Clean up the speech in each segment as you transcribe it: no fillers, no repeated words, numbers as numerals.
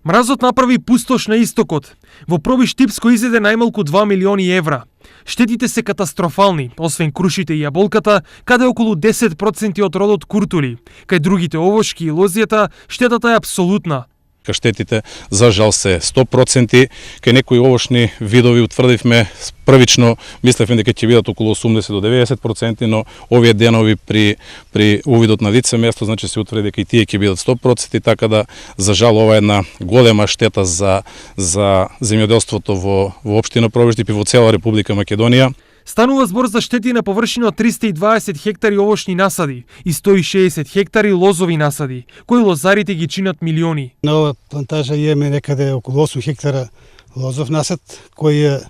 Мразот направи пустош на истокот. Во Пробиш Типско изеде најмалку 2 милиони евра. Штетите се катастрофални, освен крушите и јаболката, каде околу 10% од родот куртули. Кај другите овошки и лозијата, штетата е апсолутна. Штетите, за жал, се 100%. Кај некои овошни видови утврдивме првично, мислевме дека ќе бидат околу 80 до 90%, но овие денови при увидот на лице место, значи се утврди дека и тие ќе бидат 100%, така да, за жал, ова е една голема штета за земјоделството во општина Пробиш и во цела Република Македонија. Станува збор за штети на површина од 320 хектари овошни насади и 160 хектари лозови насади, кои лозарите ги чинат милиони. На ова плантажа имаме некаде околу 8 хектара лозов насад, кој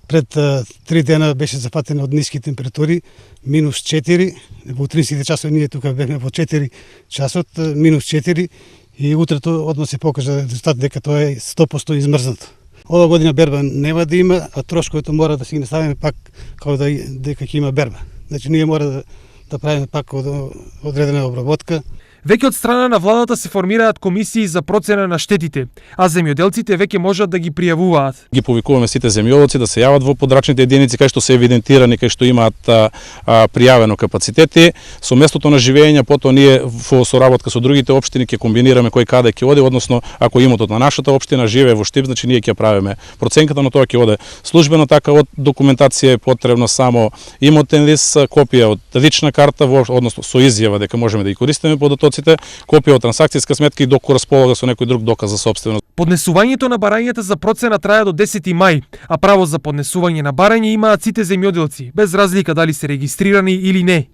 пред 3 дена беше запатен од ниски температури, минус 4, во утринските часови ние тука бевме во 4 часот, минус 4, и утрето одма се покажа резултат дека тоа е 100% измрзнато. Ова година берба нема да има, а трошковите мора да си ги ставиме пак како дека ќе има берба. Значи ние мора да правиме пак одредена обработка. Веќе од страна на владата се формираат комисии за процена на штетите, а земјоделците веќе можат да ги пријавуваат. Ги повикуваме сите земјоделци да се јават во подрачните единици кај што се евидентирани, кај што имаат пријавено капацитети. Со местото на живење, потоа ние во соработка со другите општини ќе комбинираме кој каде ќе оди, односно ако имотот на нашата општина живее во Штип, значи ние ќе правиме проценката, но тоа ќе оде службено, така од документација е потребно само имотен лист, копија од лична карта, односно со изјава дека можеме да ги користиме податоците, копија од трансакцијска сметка и доколку располага со некој друг доказ за сопственост. Поднесувањето на барањата за процена трае до 10 мај, а право за поднесување на барање имаат сите земјоделци, без разлика дали се регистрирани или не.